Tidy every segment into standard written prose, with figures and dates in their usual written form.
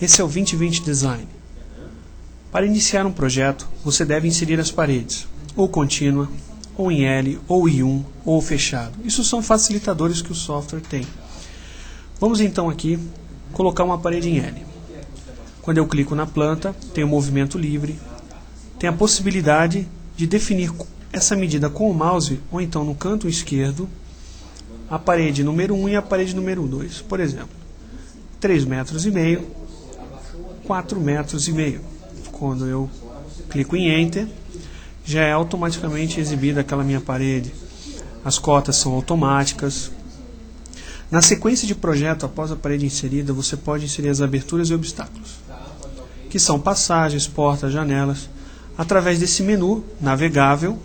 Esse é o 2020 Design. Para iniciar um projeto, você deve inserir as paredes, ou contínua, ou em L, ou I1, ou fechado. Isso são facilitadores que o software tem. Vamos então aqui colocar uma parede em L. Quando eu clico na planta, tem o movimento livre, tem a possibilidade de definir essa medida com o mouse, ou então no canto esquerdo, a parede número 1 e a parede número 2. Por exemplo, 3,5 metros, 4,5 metros. Quando eu clico em Enter, já é automaticamente exibida aquela minha parede. As cotas são automáticas. Na sequência de projeto, após a parede inserida, você pode inserir as aberturas e obstáculos, que são passagens, portas, janelas. Através desse menu navegável,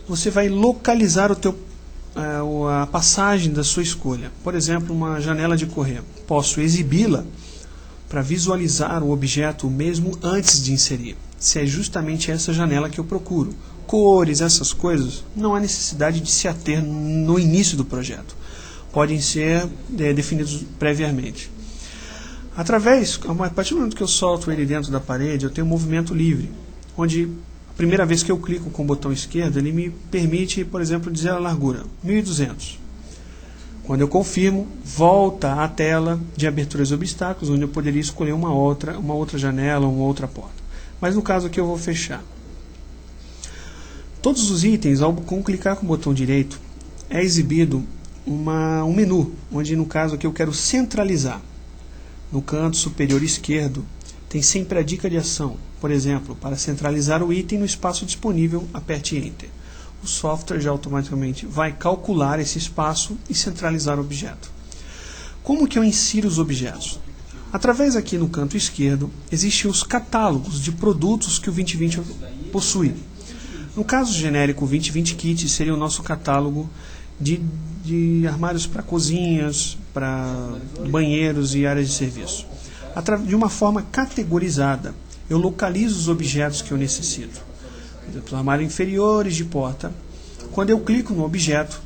você vai localizar a passagem da sua escolha. Por exemplo, uma janela de correr. Posso exibi-la para visualizar o objeto mesmo antes de inserir, se é justamente essa janela que eu procuro. Cores, essas coisas, não há necessidade de se ater no início do projeto. Podem ser definidos previamente. A partir do momento que eu solto ele dentro da parede, eu tenho um movimento livre, onde a primeira vez que eu clico com o botão esquerdo, ele me permite, por exemplo, dizer a largura, 1200. Quando eu confirmo, volta à tela de aberturas e obstáculos, onde eu poderia escolher uma outra janela, uma outra porta. Mas no caso aqui eu vou fechar. Todos os itens, ao clicar com o botão direito, é exibido um menu, onde no caso aqui eu quero centralizar. No canto superior esquerdo, tem sempre a dica de ação. Por exemplo, para centralizar o item no espaço disponível, aperte Enter. O software já automaticamente vai calcular esse espaço e centralizar o objeto. Como que eu insiro os objetos? Através aqui no canto esquerdo, existem os catálogos de produtos que o 2020 possui. No caso genérico, o 2020 Kit seria o nosso catálogo de armários para cozinhas, para banheiros e áreas de serviço. De uma forma categorizada, eu localizo os objetos que eu necessito. Por exemplo, armários inferiores de porta. Quando eu clico no objeto,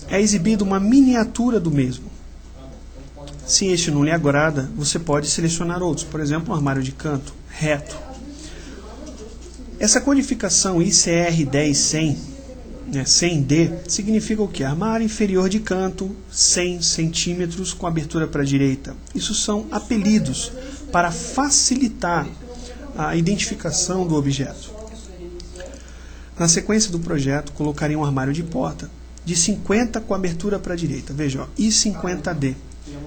é exibida uma miniatura do mesmo. Se este não lhe agrada, você pode selecionar outros. Por exemplo, um armário de canto, reto. Essa codificação ICR 10100, 100D, significa o que? Armário inferior de canto, 100 centímetros com abertura para a direita. Isso são apelidos para facilitar a identificação do objeto. Na sequência do projeto, colocaria um armário de porta de 50 com abertura para a direita. Veja, ó, I50D.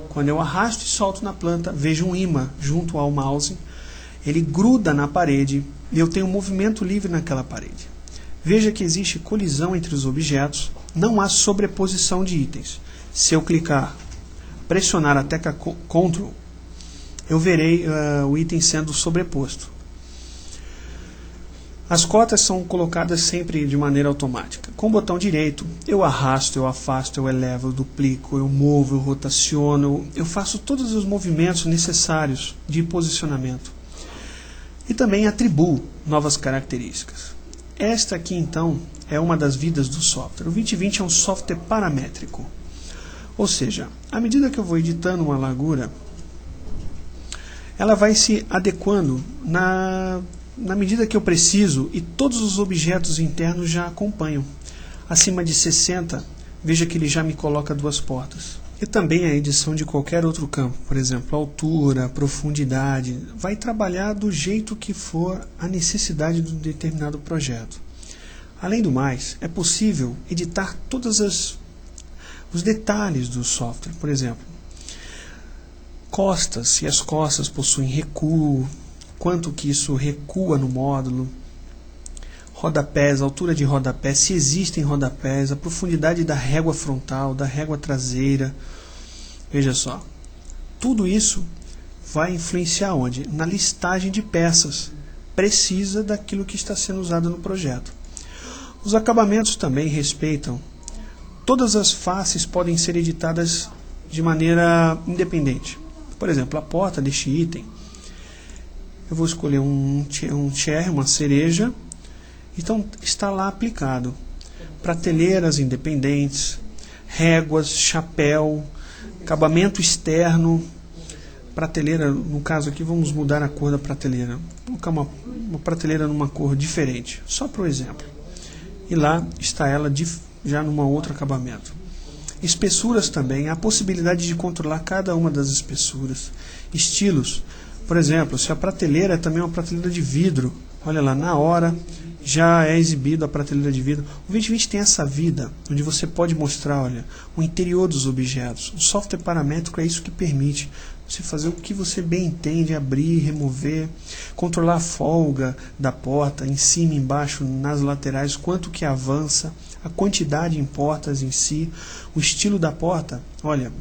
Quando eu arrasto e solto na planta, vejo um imã junto ao mouse. Ele gruda na parede e eu tenho um movimento livre naquela parede. Veja que existe colisão entre os objetos, não há sobreposição de itens. Se eu pressionar a tecla Ctrl, eu verei o item sendo sobreposto. As cotas são colocadas sempre de maneira automática. Com o botão direito, eu arrasto, eu afasto, eu elevo, eu duplico, eu movo, eu rotaciono, eu faço todos os movimentos necessários de posicionamento. E também atribuo novas características. Esta aqui, então, é uma das vidas do software. O 2020 é um software paramétrico. Ou seja, à medida que eu vou editando uma largura, ela vai se adequando na medida que eu preciso e todos os objetos internos já acompanham. Acima de 60, veja que ele já me coloca duas portas. E também a edição de qualquer outro campo, por exemplo, altura, profundidade, vai trabalhar do jeito que for a necessidade de um determinado projeto. Além do mais, é possível editar todos os detalhes do software, por exemplo, costas, se as costas possuem recuo, quanto que isso recua no módulo, rodapés, altura de rodapé, se existem rodapés, a profundidade da régua frontal, da régua traseira. Veja só, tudo isso vai influenciar onde? Na listagem de peças precisa daquilo que está sendo usado no projeto. Os acabamentos também respeitam. Todas as faces podem ser editadas de maneira independente. Por exemplo, a porta deste item, eu vou escolher um cherry, uma cereja. Então está lá aplicado. Prateleiras independentes, réguas, chapéu, acabamento externo, prateleira, no caso aqui vamos mudar a cor da prateleira, vou colocar uma prateleira numa cor diferente, só para o exemplo. E lá está ela já num outro acabamento. Espessuras também, há a possibilidade de controlar cada uma das espessuras. Estilos, por exemplo, se a prateleira é também uma prateleira de vidro, olha lá, na hora já é exibido a prateleira de vidro. O 2020 tem essa vida, onde você pode mostrar, olha, o interior dos objetos. O software paramétrico é isso que permite você fazer o que você bem entende, abrir, remover, controlar a folga da porta, em cima, embaixo, nas laterais, quanto que avança, a quantidade em portas em si, o estilo da porta. Olha,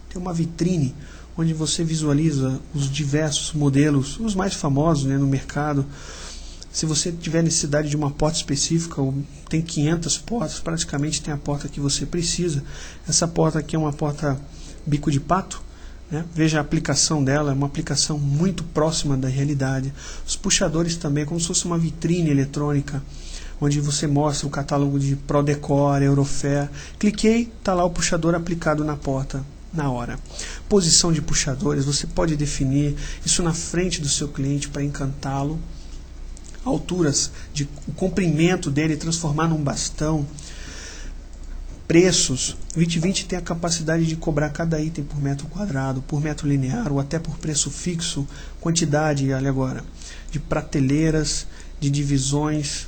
tem uma vitrine onde você visualiza os diversos modelos, os mais famosos, né, no mercado. Se você tiver necessidade de uma porta específica, ou tem 500 portas, praticamente tem a porta que você precisa. Essa porta aqui é uma porta bico de pato, né? Veja a aplicação dela, é uma aplicação muito próxima da realidade. Os puxadores também, como se fosse uma vitrine eletrônica, onde você mostra o catálogo de Prodecor, Eurofer. Cliquei, está lá o puxador aplicado na porta na hora. Posição de puxadores, você pode definir isso na frente do seu cliente para encantá-lo. Alturas, o comprimento dele, transformar num bastão. Preços, o 2020 tem a capacidade de cobrar cada item por metro quadrado, por metro linear ou até por preço fixo, quantidade, olha agora, de prateleiras, de divisões,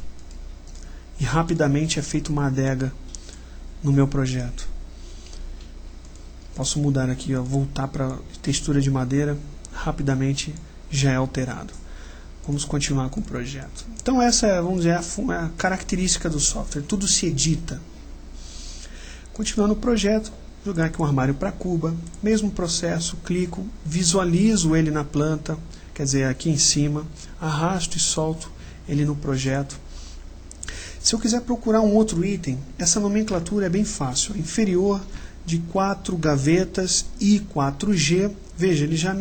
e rapidamente é feita uma adega no meu projeto. Posso mudar aqui, ó, voltar para textura de madeira, rapidamente já é alterado. Vamos continuar com o projeto. Então essa é, vamos dizer, a característica do software, tudo se edita. Continuando o projeto, jogar aqui um armário para cuba, mesmo processo, clico, visualizo ele na planta, quer dizer, aqui em cima, arrasto e solto ele no projeto. Se eu quiser procurar um outro item, essa nomenclatura é bem fácil, inferior de 4 gavetas e 4G, veja, ele já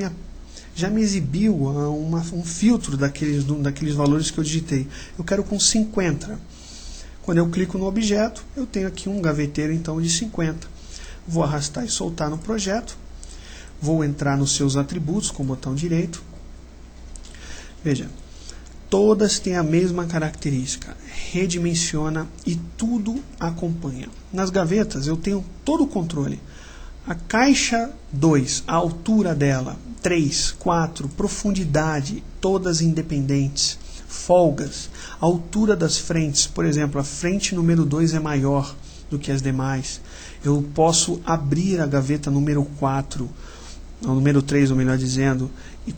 me exibiu um filtro daqueles valores que eu digitei. Eu quero com 50. Quando eu clico no objeto, eu tenho aqui um gaveteiro então de 50. Vou arrastar e soltar no projeto. Vou entrar nos seus atributos com o botão direito. Veja, todas têm a mesma característica. Redimensiona e tudo acompanha. Nas gavetas eu tenho todo o controle. A caixa 2, a altura dela, 3, 4, profundidade, todas independentes. Folgas, a altura das frentes, por exemplo, a frente número 2 é maior do que as demais. Eu posso abrir a gaveta número 4, ou número 3, ou melhor dizendo, e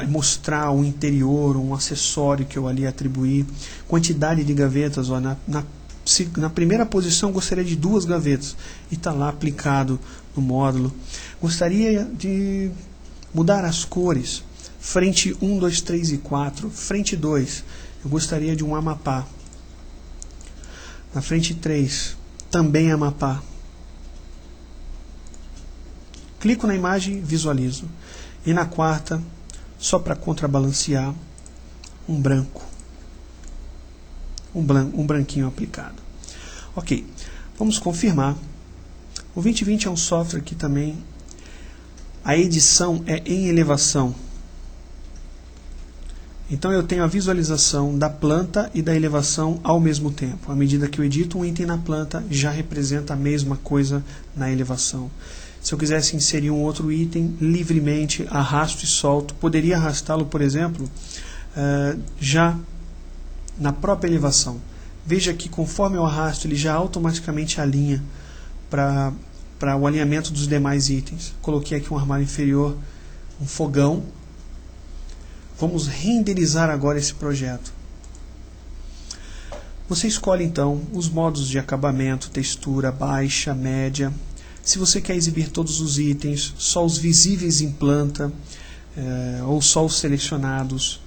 mostrar o interior, um acessório que eu ali atribuí. Quantidade de gavetas, ó, na primeira posição gostaria de 2 gavetas, e está lá aplicado no módulo. Gostaria de mudar as cores. Frente 1, 2, 3 e 4. Frente 2, eu gostaria de um Amapá. Na frente 3, também Amapá. Clico na imagem e visualizo. E na quarta, só para contrabalancear, um branco. Um branquinho aplicado. Ok, vamos confirmar. O 2020 é um software que também a edição é em elevação. Então eu tenho a visualização da planta e da elevação ao mesmo tempo. À medida que eu edito um item na planta, já representa a mesma coisa na elevação. Se eu quisesse inserir um outro item, livremente, arrasto e solto. Poderia arrastá-lo, por exemplo, já na própria elevação. Veja que conforme eu arrasto, ele já automaticamente alinha para o alinhamento dos demais itens. Coloquei aqui um armário inferior, um fogão. Vamos renderizar agora esse projeto. Você escolhe então os modos de acabamento, textura, baixa, média. Se você quer exibir todos os itens, só os visíveis em planta, ou só os selecionados,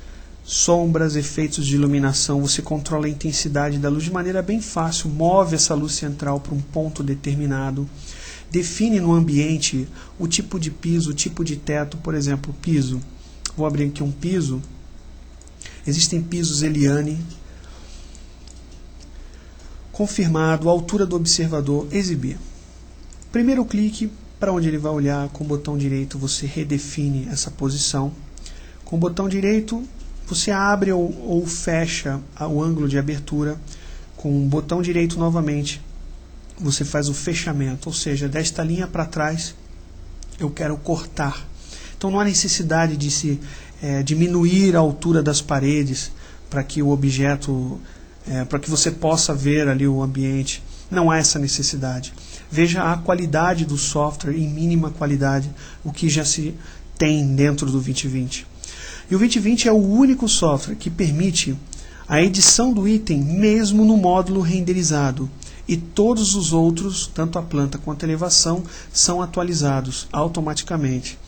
sombras, efeitos de iluminação, você controla a intensidade da luz de maneira bem fácil, move essa luz central para um ponto determinado, define no ambiente o tipo de piso, o tipo de teto, por exemplo, piso. Vou abrir aqui um piso. Existem pisos Eliane. Confirmado, altura do observador, exibir. Primeiro clique, para onde ele vai olhar. Com o botão direito você redefine essa posição. Com o botão direito você abre ou fecha o ângulo de abertura. Com o botão direito novamente você faz o fechamento, ou seja, desta linha para trás eu quero cortar. Então não há necessidade de se diminuir a altura das paredes para que o objeto, para que você possa ver ali o ambiente. Não há essa necessidade. Veja a qualidade do software em mínima qualidade, o que já se tem dentro do 2020. E o 2020 é o único software que permite a edição do item mesmo no módulo renderizado. E todos os outros, tanto a planta quanto a elevação, são atualizados automaticamente.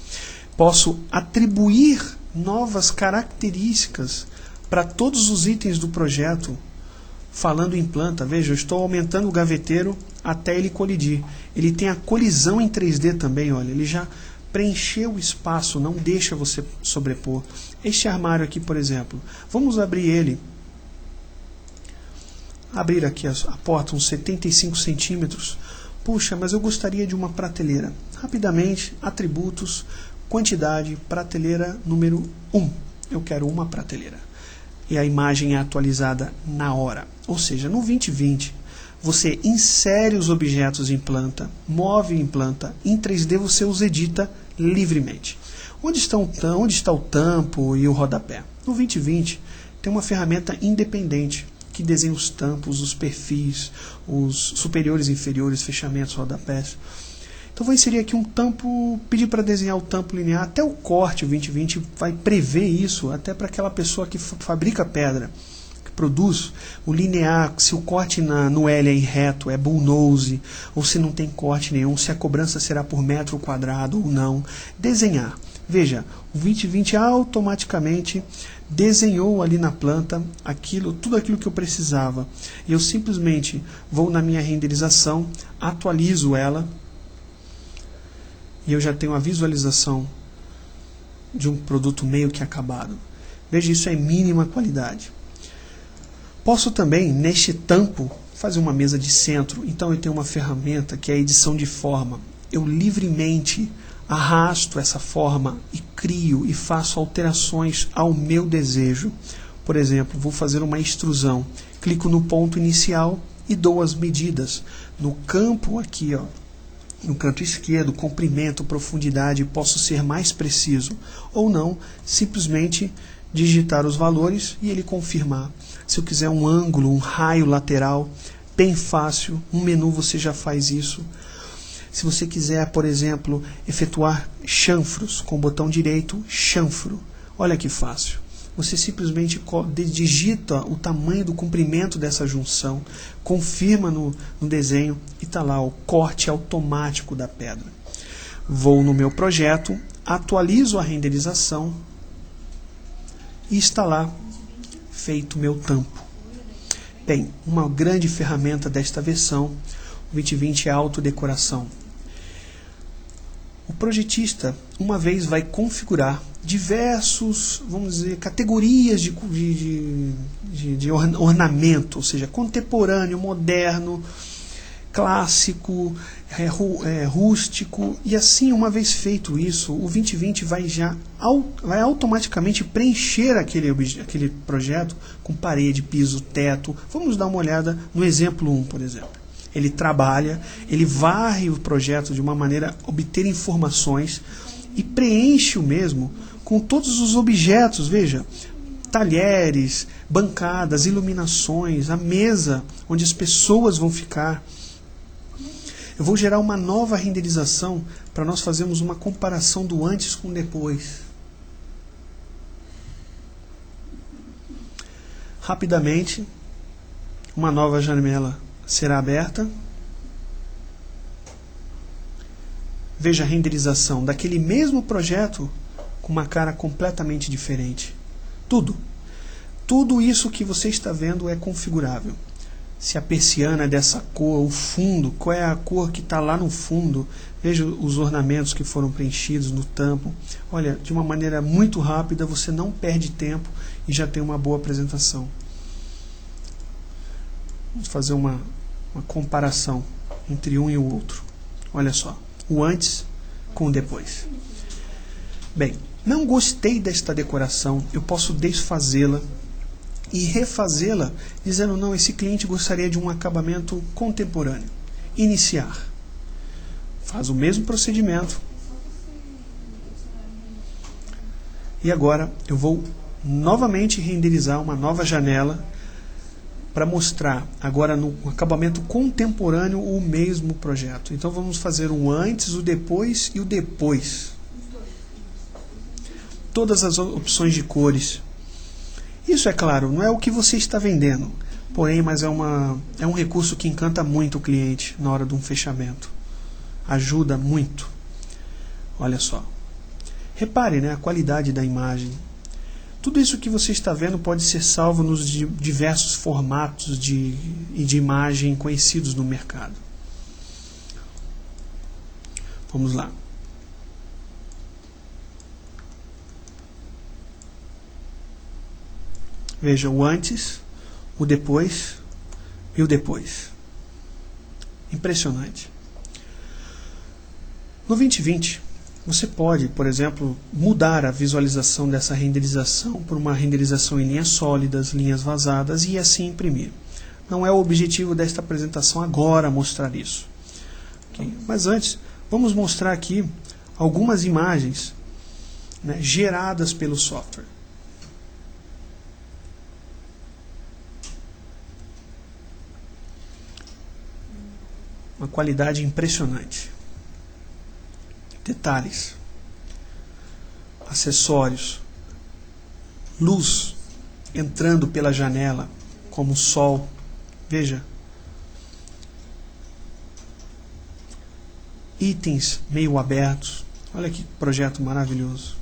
Posso atribuir novas características para todos os itens do projeto. Falando em planta, veja, eu estou aumentando o gaveteiro até ele colidir. Ele tem a colisão em 3D também, olha, ele já preencheu o espaço, não deixa você sobrepor. Este armário aqui, por exemplo, vamos abrir ele. Abrir aqui a porta uns 75 centímetros. Puxa, mas eu gostaria de uma prateleira. Rapidamente, atributos, quantidade, prateleira número 1. Eu quero uma prateleira. E a imagem é atualizada na hora. Ou seja, no 2020, você insere os objetos em planta, move em planta, em 3D você os edita livremente. Onde está o tampo e o rodapé? No 2020, tem uma ferramenta independente que desenha os tampos, os perfis, os superiores, inferiores, fechamentos, rodapés. Então vou inserir aqui um tampo, pedir para desenhar o tampo linear, até o corte. O 2020 vai prever isso, até para aquela pessoa que fabrica pedra, que produz o linear, se o corte no L é em reto, é bullnose, ou se não tem corte nenhum, se a cobrança será por metro quadrado ou não. Desenhar. Veja, o 2020 automaticamente desenhou ali na planta tudo aquilo que eu precisava. E eu simplesmente vou na minha renderização, atualizo ela, e eu já tenho a visualização de um produto meio que acabado. Veja, isso é mínima qualidade. Posso também, neste tampo, fazer uma mesa de centro. Então eu tenho uma ferramenta que é a edição de forma. Eu livremente arrasto essa forma e crio e faço alterações ao meu desejo. Por exemplo, vou fazer uma extrusão. Clico no ponto inicial e dou as medidas. No campo aqui, ó, no canto esquerdo, comprimento, profundidade, posso ser mais preciso. Ou não, simplesmente digitar os valores e ele confirmar. Se eu quiser um ângulo, um raio lateral, bem fácil, um menu você já faz isso. Se você quiser, por exemplo, efetuar chanfros, com o botão direito, chanfro. Olha que fácil. Você simplesmente digita o tamanho do comprimento dessa junção, confirma no desenho e está lá o corte automático da pedra. Vou no meu projeto, atualizo a renderização e está lá feito o meu tampo. Bem, uma grande ferramenta desta versão, o 2020 é a autodecoração. O projetista, uma vez, vai configurar diversos, vamos dizer, categorias de ornamento, ou seja, contemporâneo, moderno, clássico, rústico, e assim, uma vez feito isso, o 2020 vai automaticamente preencher aquele projeto com parede, piso, teto. Vamos dar uma olhada no exemplo 1, por exemplo. Ele trabalha, ele varre o projeto de uma maneira a obter informações e preenche o mesmo com todos os objetos, veja, talheres, bancadas, iluminações, a mesa onde as pessoas vão ficar. Eu vou gerar uma nova renderização para nós fazermos uma comparação do antes com o depois. Rapidamente, uma nova janela será aberta. Veja a renderização daquele mesmo projeto com uma cara completamente diferente. Tudo isso que você está vendo é configurável. Se a persiana é dessa cor, o fundo, qual é a cor que está lá no fundo. Veja os ornamentos que foram preenchidos no tampo. Olha, de uma maneira muito rápida, você não perde tempo e já tem uma boa apresentação. Vamos fazer uma comparação entre um e o outro. Olha só. o antes com o depois. Bem, não gostei desta decoração, eu posso desfazê-la e refazê-la dizendo, não, esse cliente gostaria de um acabamento contemporâneo. Iniciar. Faz o mesmo procedimento. E agora eu vou novamente renderizar uma nova janela para mostrar agora no acabamento contemporâneo o mesmo projeto. Então vamos fazer o antes, o depois e o depois. Todas as opções de cores. Isso, é claro, não é o que você está vendendo, porém, mas é um recurso que encanta muito o cliente na hora de um fechamento. Ajuda muito. Olha só. Repare, né, a qualidade da imagem. Tudo isso que você está vendo pode ser salvo nos diversos formatos de imagem conhecidos no mercado. Vamos lá. Veja o antes, o depois e o depois. Impressionante. No 2020, você pode, por exemplo, mudar a visualização dessa renderização por uma renderização em linhas sólidas, linhas vazadas e assim imprimir. Não é o objetivo desta apresentação agora mostrar isso. Okay? Mas antes, vamos mostrar aqui algumas imagens, né, geradas pelo software. Uma qualidade impressionante. Detalhes, acessórios, luz entrando pela janela, como o sol. Veja. Itens meio abertos. Olha que projeto maravilhoso.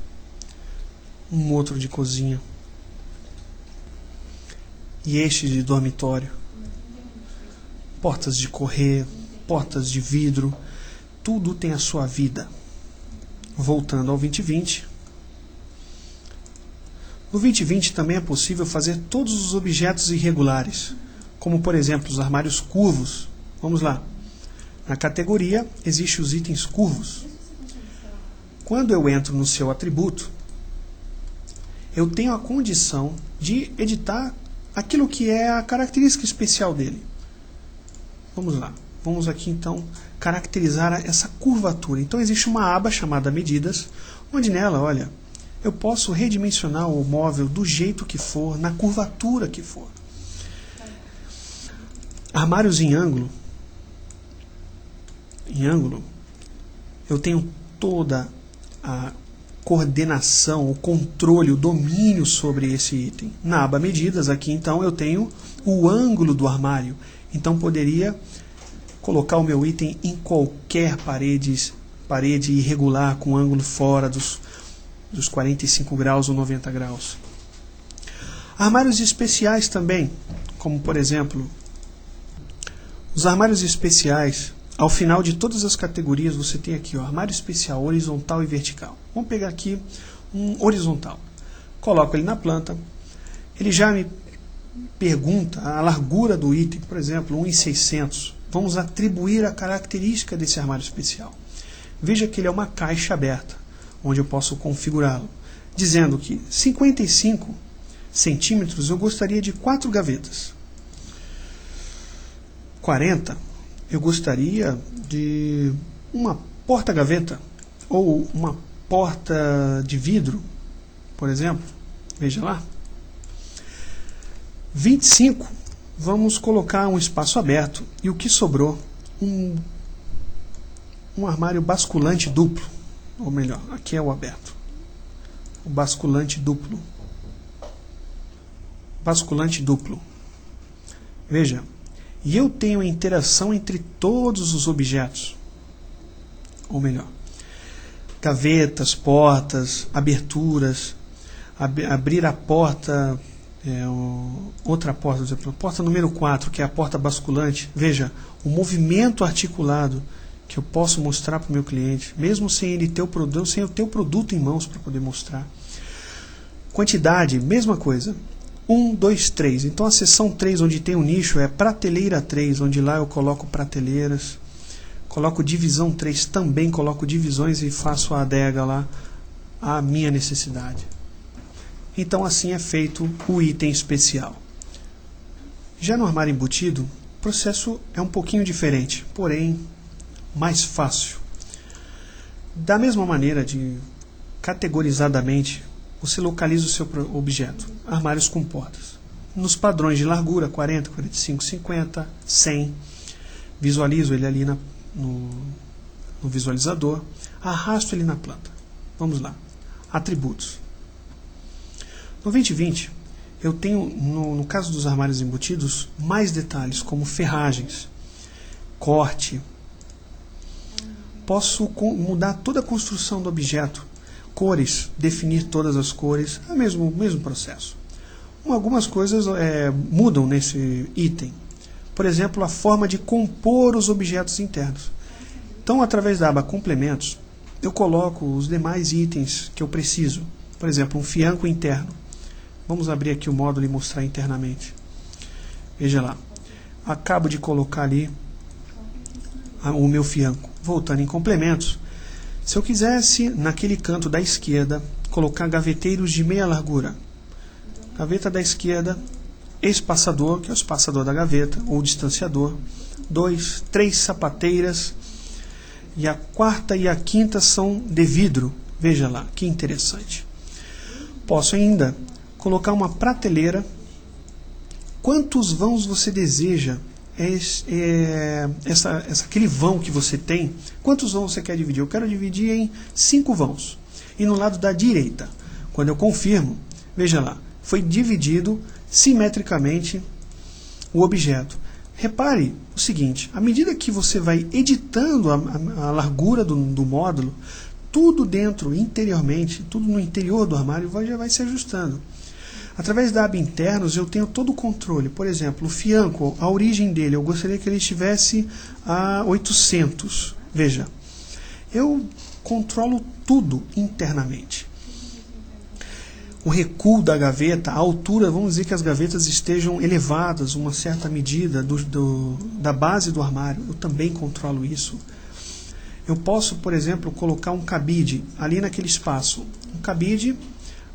Um outro de cozinha. E este de dormitório. Portas de correr, portas de vidro. Tudo tem a sua vida. Voltando ao 2020. No 2020 também é possível fazer todos os objetos irregulares, como por exemplo os armários curvos. Vamos lá. Na categoria existem os itens curvos. Quando eu entro no seu atributo, eu tenho a condição de editar aquilo que é a característica especial dele. Vamos lá. Vamos aqui então caracterizar essa curvatura. Então existe uma aba chamada medidas, onde nela, olha, eu posso redimensionar o móvel do jeito que for, na curvatura que for. Armários em ângulo. Em ângulo, eu tenho toda a coordenação, o controle, o domínio sobre esse item. Na aba medidas, aqui então eu tenho o ângulo do armário. Então poderia colocar o meu item em qualquer parede irregular, com ângulo fora dos 45 graus ou 90 graus. Armários especiais também, como por exemplo, os armários especiais, ao final de todas as categorias você tem aqui, ó, armário especial, horizontal e vertical. Vamos pegar aqui um horizontal. Coloco ele na planta, ele já me pergunta a largura do item, por exemplo, 1,600. Vamos atribuir a característica desse armário especial. Veja que ele é uma caixa aberta, onde eu posso configurá-lo, dizendo que 55 centímetros eu gostaria de 4 gavetas. 40 eu gostaria de uma porta-gaveta ou uma porta de vidro, por exemplo. Veja lá. 25 vamos colocar um espaço aberto e o que sobrou, um armário basculante duplo, ou melhor, aqui é o aberto, o basculante duplo. Basculante duplo. Veja, e eu tenho a interação entre todos os objetos, ou melhor, gavetas, portas, aberturas, abrir a porta. Outra porta, por exemplo, porta número 4, que é a porta basculante. Veja, o movimento articulado que eu posso mostrar para o meu cliente, mesmo sem ele ter o produto, sem eu ter o produto em mãos para poder mostrar. Quantidade, mesma coisa. 1, 2, 3. Então a seção 3, onde tem o nicho, é prateleira 3, onde lá eu coloco prateleiras. Coloco divisão 3, também coloco divisões e faço a adega lá à minha necessidade. Então assim é feito o item especial. Já no armário embutido, o processo é um pouquinho diferente, porém mais fácil. Da mesma maneira, categorizadamente, você localiza o seu objeto. Armários com portas. Nos padrões de largura, 40, 45, 50, 100. Visualizo ele ali no visualizador. Arrasto ele na planta. Vamos lá. Atributos. No 2020, eu tenho, no caso dos armários embutidos, mais detalhes, como ferragens, corte. Posso mudar toda a construção do objeto, cores, definir todas as cores, é o mesmo processo. Algumas coisas mudam nesse item. Por exemplo, a forma de compor os objetos internos. Então, através da aba Complementos, eu coloco os demais itens que eu preciso. Por exemplo, um fianco interno. Vamos abrir aqui o módulo e mostrar internamente. Veja lá. Acabo de colocar ali o meu fianco. Voltando em complementos, se eu quisesse, naquele canto da esquerda, colocar gaveteiros de meia largura. Gaveta da esquerda, espaçador, que é o espaçador da gaveta, ou distanciador. 2, 3 sapateiras. E a quarta e a quinta são de vidro. Veja lá, que interessante. Posso ainda colocar uma prateleira. Quantos vãos você deseja? Aquele vão que você tem, quantos vãos você quer dividir? Eu quero dividir em 5 vãos. E no lado da direita, quando eu confirmo, veja lá, foi dividido simetricamente o objeto. Repare o seguinte, à medida que você vai editando a largura do módulo, tudo dentro, interiormente, tudo no interior do armário já vai se ajustando. Através da aba Internos eu tenho todo o controle. Por exemplo, o fianco, a origem dele, eu gostaria que ele estivesse a 800. Veja, eu controlo tudo internamente. O recuo da gaveta, a altura, vamos dizer que as gavetas estejam elevadas, uma certa medida da base do armário, eu também controlo isso. Eu posso, por exemplo, colocar um cabide ali naquele espaço. Um cabide...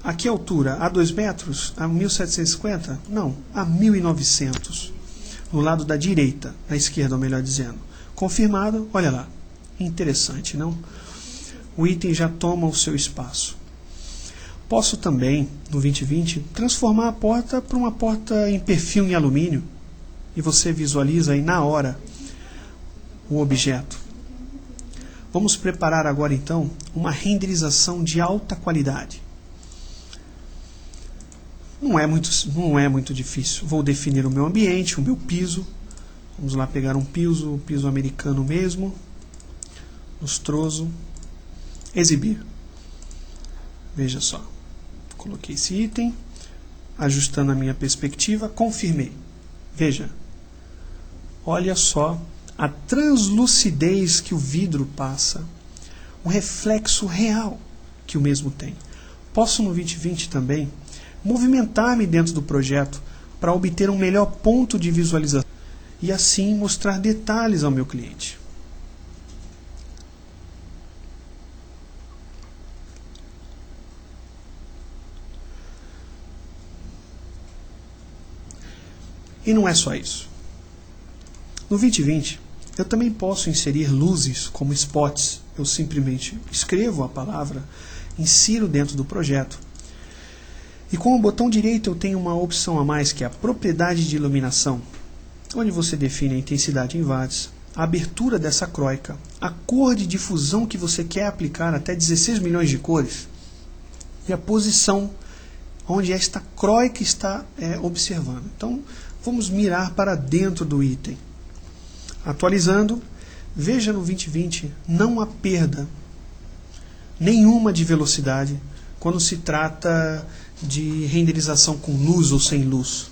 A que altura? A 2 metros? A 1750? Não, a 1900. No lado da direita, na esquerda, ou melhor dizendo. Confirmado, olha lá. Interessante, não? O item já toma o seu espaço. Posso também, no 2020, transformar a porta para uma porta em perfil em alumínio. E você visualiza aí na hora o objeto. Vamos preparar agora, então, uma renderização de alta qualidade. Não é muito difícil. Vou definir o meu ambiente, o meu piso. Vamos lá pegar um piso americano mesmo. Lustroso. Exibir. Veja só. Coloquei esse item. Ajustando a minha perspectiva. Confirmei. Veja. Olha só a translucidez que o vidro passa. O reflexo real que o mesmo tem. Posso no 2020 também movimentar-me dentro do projeto para obter um melhor ponto de visualização e assim mostrar detalhes ao meu cliente. E não é só isso. No 2020, eu também posso inserir luzes como spots. Eu simplesmente escrevo a palavra, insiro dentro do projeto. E com o botão direito eu tenho uma opção a mais, que é a propriedade de iluminação, onde você define a intensidade em watts, a abertura dessa croica, a cor de difusão que você quer aplicar, até 16 milhões de cores, e a posição onde esta croica está observando. Então, vamos mirar para dentro do item. Atualizando, veja no 2020, não há perda nenhuma de velocidade quando se trata de renderização com luz ou sem luz.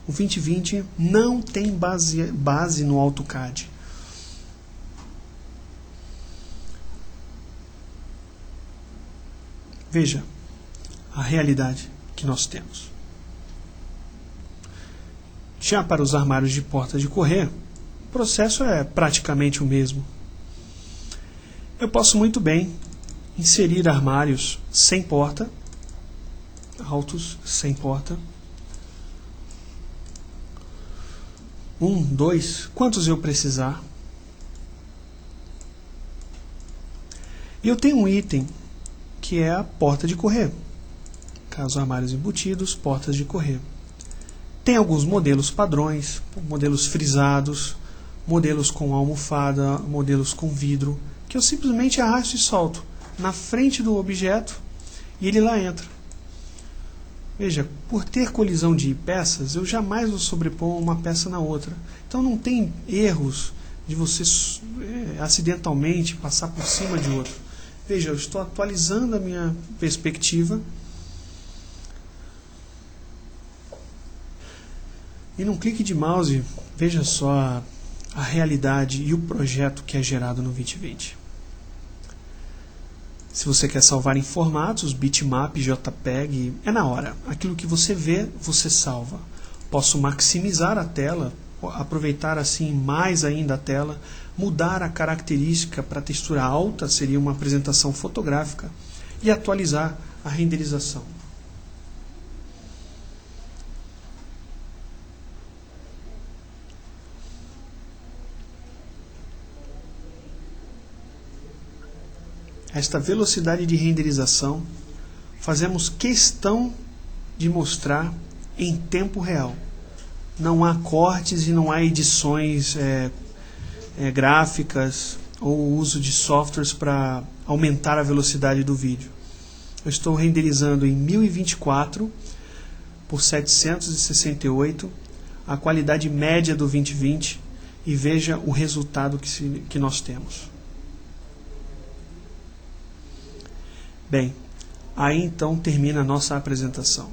O 2020 não tem base no AutoCAD. Veja a realidade que nós temos. Já para os armários de porta de correr, o processo é praticamente o mesmo. Eu posso muito bem inserir armários sem porta, altos, sem porta. 1, 2, quantos eu precisar. E eu tenho um item que é a porta de correr. Caso armários embutidos, portas de correr. Tem alguns modelos padrões, modelos frisados, modelos com almofada, modelos com vidro, que eu simplesmente arrasto e solto na frente do objeto e ele lá entra. Veja, por ter colisão de peças, eu jamais vou sobrepor uma peça na outra. Então não tem erros de você acidentalmente passar por cima de outro. Veja, eu estou atualizando a minha perspectiva. E num clique de mouse, veja só a realidade e o projeto que é gerado no 2020. Se você quer salvar em formatos, bitmap, JPEG, é na hora. Aquilo que você vê, você salva. Posso maximizar a tela, aproveitar assim mais ainda a tela, mudar a característica para textura alta, seria uma apresentação fotográfica, e atualizar a renderização. Esta velocidade de renderização fazemos questão de mostrar em tempo real. Não há cortes e não há edições gráficas ou uso de softwares para aumentar a velocidade do vídeo. Eu estou renderizando em 1024 por 768 a qualidade média do 2020 e veja o resultado que nós temos. Bem, aí então termina a nossa apresentação.